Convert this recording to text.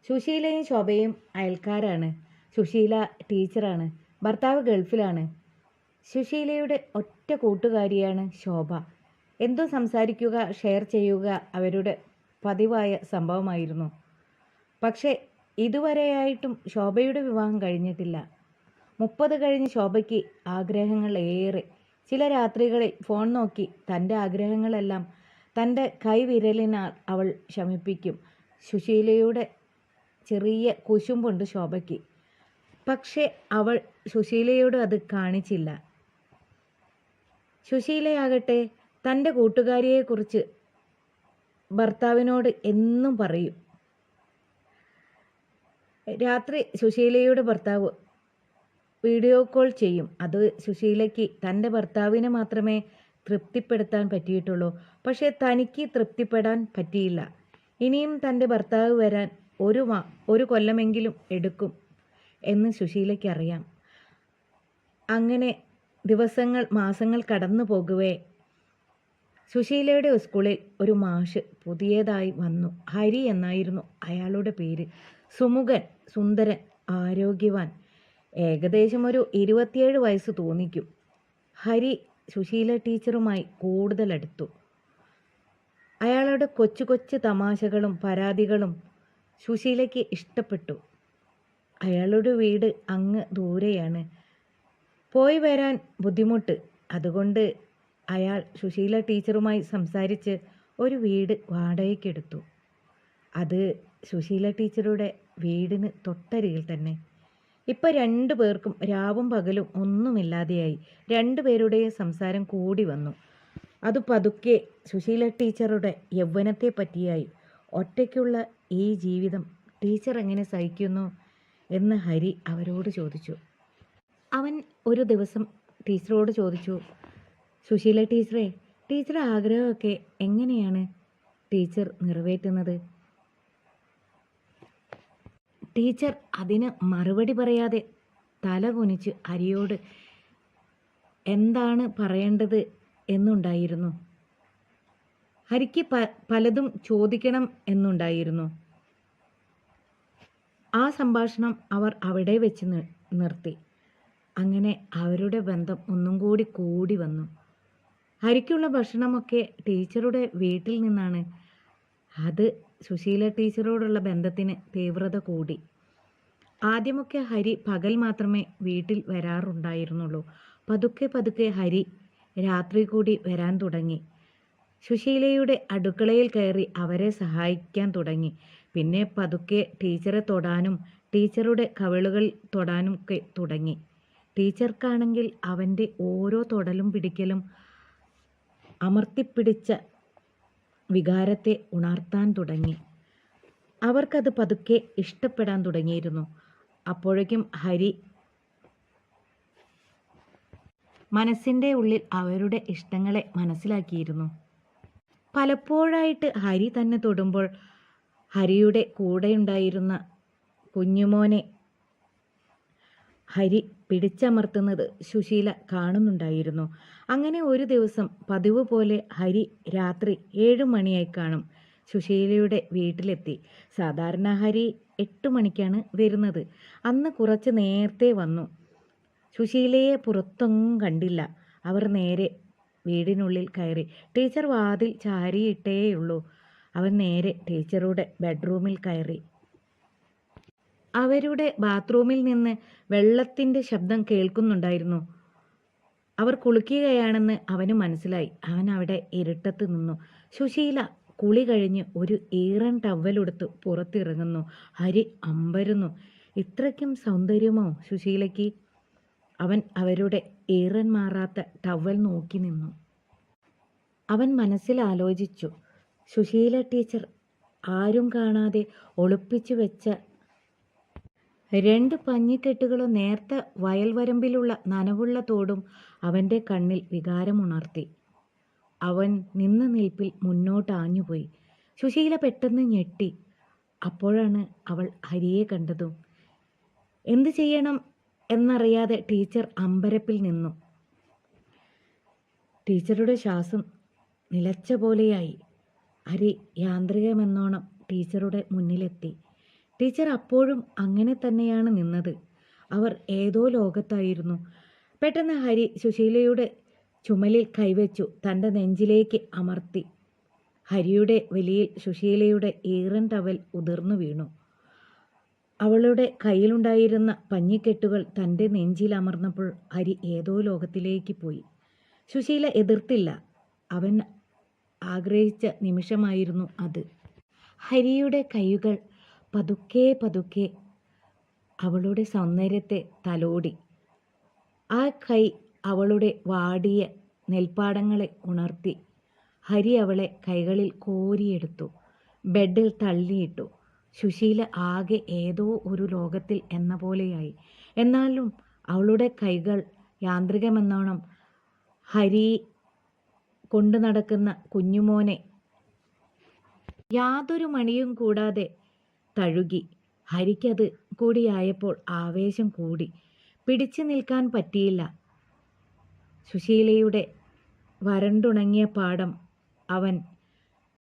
സുശീലയും ശോഭയും അയൽക്കാരാണ്. സുശീല ടീച്ചറാണ്. ഭർത്താവ് ഗൾഫിലാണ്. സുശീലയുടെ ഒറ്റ കൂട്ടുകാരിയാണ് ശോഭ. എന്തും സംസാരിക്കുക, ഷെയർ ചെയ്യുക അവരുടെ പതിവായ സംഭവമായിരുന്നു. പക്ഷേ ഇതുവരെയായിട്ടും ശോഭയുടെ വിവാഹം കഴിഞ്ഞിട്ടില്ല. 30 കഴിഞ്ഞ് ശോഭയ്ക്ക് ആഗ്രഹങ്ങൾ ഏറെ. ചില രാത്രികളിൽ ഫോൺ നോക്കി തൻ്റെ ആഗ്രഹങ്ങളെല്ലാം തൻ്റെ കൈവിരലിനാൽ അവൾ ശമിപ്പിക്കും. സുശീലയുടെ ചെറിയ കുശുമ്പുണ്ട് ശോഭയ്ക്ക്. പക്ഷേ അവൾ സുശീലയോട് അത് കാണിച്ചില്ല. സുശീലയാകട്ടെ തൻ്റെ കൂട്ടുകാരിയെക്കുറിച്ച് ഭർത്താവിനോട് എന്നും പറയും. രാത്രി സുശീലയുടെ ഭർത്താവ് വീഡിയോ കോൾ ചെയ്യും. അത് സുശീലയ്ക്ക് തൻ്റെ ഭർത്താവിനെ മാത്രമേ തൃപ്തിപ്പെടുത്താൻ പറ്റിയിട്ടുള്ളൂ. പക്ഷേ തനിക്ക് തൃപ്തിപ്പെടാൻ പറ്റിയില്ല. ഇനിയും തൻ്റെ ഭർത്താവ് വരാൻ ഒരു കൊല്ലമെങ്കിലും എടുക്കും എന്ന് സുശീലയ്ക്കറിയാം. അങ്ങനെ ദിവസങ്ങൾ, മാസങ്ങൾ കടന്നു പോകുവേ സുശീലയുടെ സ്കൂളിൽ ഒരു മാഷ് പുതിയതായി വന്നു. ഹരി എന്നായിരുന്നു അയാളുടെ പേര്. സുമുഖൻ, സുന്ദരൻ, ആരോഗ്യവാൻ. ഏകദേശം ഒരു 27 വയസ്സ് തോന്നിക്കും. ഹരി സുശീല ടീച്ചറുമായി കൂടുതൽ അടുത്തു. അയാളുടെ കൊച്ചു കൊച്ചു തമാശകളും പരാതികളും സുശീലയ്ക്ക് ഇഷ്ടപ്പെട്ടു. അയാളുടെ വീട് അങ്ങ് ദൂരെയാണ്. പോയി വരാൻ ബുദ്ധിമുട്ട്. അതുകൊണ്ട് അയാൾ സുശീല ടീച്ചറുമായി സംസാരിച്ച് ഒരു വീട് വാടകയ്ക്കെടുത്തു. അത് സുശീല ടീച്ചറുടെ വീടിന് തൊട്ടരികിൽ തന്നെ. ഇപ്പം 2 പേർക്കും രാവും പകലും ഒന്നുമില്ലാതെയായി. 2 പേരുടെയും സംസാരം കൂടി വന്നു. അത് പതുക്കെ സുശീല ടീച്ചറുടെ യൗവനത്തെ പറ്റിയായി. ഒറ്റയ്ക്കുള്ള ഈ ജീവിതം ടീച്ചർ എങ്ങനെ സഹിക്കുന്നു എന്ന് ഹരി അവരോട് ചോദിച്ചു. അവൻ ഒരു ദിവസം ടീച്ചറോട് ചോദിച്ചു, സുശീല ടീച്ചറെ, ടീച്ചറുടെ ആഗ്രഹമൊക്കെ എങ്ങനെയാണ് ടീച്ചർ നിറവേറ്റുന്നത്? ടീച്ചർ അതിന് മറുപടി പറയാതെ തല കുനിച്ച് ഹരിയോട് എന്താണ് പറയേണ്ടത് എന്നുണ്ടായിരുന്നു. ഹരിക്ക് പലതും ചോദിക്കണം എന്നുണ്ടായിരുന്നു. ആ സംഭാഷണം അവർ അവിടെ വെച്ച് നിർത്തി. അങ്ങനെ അവരുടെ ബന്ധം ഒന്നും കൂടി വന്നു. ഹരിക്കുള്ള ഭക്ഷണമൊക്കെ ടീച്ചറുടെ വീട്ടിൽ നിന്നാണ്. അത് സുശീല ടീച്ചറോടുള്ള ബന്ധത്തിന് തീവ്രത കൂടി. ആദ്യമൊക്കെ ഹരി പകൽ മാത്രമേ വീട്ടിൽ വരാറുണ്ടായിരുന്നുള്ളൂ. പതുക്കെ ഹരി രാത്രി കൂടി വരാൻ തുടങ്ങി. സുശീലയുടെ അടുക്കളയിൽ കയറി അവരെ സഹായിക്കാൻ തുടങ്ങി. പിന്നെ പതുക്കെ ടീച്ചറെ തൊടാനും ടീച്ചറുടെ കവിളുകൾ തൊടാനും ഒക്കെ തുടങ്ങി. ടീച്ചർക്കാണെങ്കിൽ അവൻ്റെ ഓരോ തൊടലും പിടിക്കലും അമർത്തിപ്പിടിച്ച വികാരത്തെ ഉണർത്താൻ തുടങ്ങി. അവർക്കത് പതുക്കെ ഇഷ്ടപ്പെടാൻ തുടങ്ങിയിരുന്നു. അപ്പോഴേക്കും ഹരി മനസ്സിൻ്റെ ഉള്ളിൽ അവരുടെ ഇഷ്ടങ്ങളെ മനസ്സിലാക്കിയിരുന്നു. പലപ്പോഴായിട്ട് ഹരി തന്നെ തൊടുമ്പോൾ ഹരിയുടെ കൂടെയുണ്ടായിരുന്ന കുഞ്ഞുമോനെ ഹരി പിടിച്ചമർത്തുന്നത് സുശീല കാണുന്നുണ്ടായിരുന്നു. അങ്ങനെ ഒരു ദിവസം പതിവ് പോലെ ഹരി രാത്രി 7 മണിയായി കാണും സുശീലയുടെ വീട്ടിലെത്തി. സാധാരണ ഹരി 8 മണിക്കാണ് വരുന്നത്. അന്ന് കുറച്ച് നേരത്തെ വന്നു. സുശീലയെ പുറത്തൊന്നും കണ്ടില്ല. അവർ നേരെ വീടിനുള്ളിൽ കയറി. ടീച്ചർ വാതിൽ ചാരിയിട്ടേയുള്ളൂ. അവൻ നേരെ ടീച്ചറുടെ ബെഡ്റൂമിൽ കയറി. അവരുടെ ബാത്റൂമിൽ നിന്ന് വെള്ളത്തിൻ്റെ ശബ്ദം കേൾക്കുന്നുണ്ടായിരുന്നു. അവർ കുളിക്കുകയാണെന്ന് അവന് മനസ്സിലായി. അവൻ അവിടെ ഇരുട്ടത്ത് നിന്നു. സുശീല കുളി കഴിഞ്ഞ് ഒരു ഈറൻ ടവലെടുത്ത് പുറത്തിറങ്ങുന്നു. ഹരി അമ്പരന്നു. ഇത്രയ്ക്കും സൗന്ദര്യമോ സുശീലയ്ക്ക്? അവൻ അവരുടെ ഈറൻ മാറാത്ത ടവൽ നോക്കി നിന്നു. അവൻ മനസ്സിൽ ആലോചിച്ചു, സുശീല ടീച്ചർ ആരും കാണാതെ ഒളിപ്പിച്ചു വെച്ച 2 പഞ്ഞിക്കെട്ടുകളും നേർത്ത വയൽവരമ്പിലുള്ള നനവുള്ള തോടും അവൻ്റെ കണ്ണിൽ വികാരമുണർത്തി. അവൻ നിന്ന നിൽപ്പിൽ മുന്നോട്ടാഞ്ഞുപോയി. സുശീല പെട്ടെന്ന് ഞെട്ടി. അപ്പോഴാണ് അവൾ ഹരിയെ കണ്ടതും. എന്ത് ചെയ്യണം എന്നറിയാതെ ടീച്ചർ അമ്പരപ്പിൽ നിന്നു. ടീച്ചറുടെ ശ്വാസം നിലച്ച പോലെയായി. ഹരി യാന്ത്രികമെന്നോണം ടീച്ചറുടെ മുന്നിലെത്തി. ടീച്ചർ അപ്പോഴും അങ്ങനെ തന്നെയാണ് നിന്നത്. അവർ ഏതോ ലോകത്തായിരുന്നു. പെട്ടെന്ന് ഹരി സുശീലയുടെ ചുമലിൽ കൈവച്ചു തൻ്റെ നെഞ്ചിലേക്ക് അമർത്തി. ഹരിയുടെ വലിയിൽ സുശീലയുടെ ഈറൻ ടവൽ ഉതിർന്നു വീണു. അവളുടെ കയ്യിലുണ്ടായിരുന്ന പഞ്ഞിക്കെട്ടുകൾ തൻ്റെ നെഞ്ചിൽ അമർന്നപ്പോൾ ഹരി ഏതോ ലോകത്തിലേക്ക് പോയി. സുശീല എതിർത്തില്ല. അവൻ ആഗ്രഹിച്ച നിമിഷമായിരുന്നു അത്. ഹരിയുടെ കൈകൾ പതുക്കെ പതുക്കെ അവളുടെ സൗന്ദര്യത്തെ തലോടി. ആ കൈ അവളുടെ വാടിയ നെൽപ്പാടങ്ങളെ ഉണർത്തി. ഹരി അവളെ കൈകളിൽ കോരിയെടുത്തു, ബെഡിൽ തള്ളിയിട്ടു. സുശീല ആകെ ഏതോ ഒരു ലോകത്തിൽ എന്ന പോലെയായി. എന്നാലും അവളുടെ കൈകൾ യാന്ത്രികമെന്നോണം ഹരി കൊണ്ടു നടക്കുന്ന കുഞ്ഞുമോനെ യാതൊരു മണിയും കൂടാതെ തഴുകി. ഹരിക്കത് കൂടിയായപ്പോൾ ആവേശം കൂടി. പിടിച്ചു നിൽക്കാൻ പറ്റിയില്ല. സുശീലയുടെ വരണ്ടുണങ്ങിയ പാടം അവൻ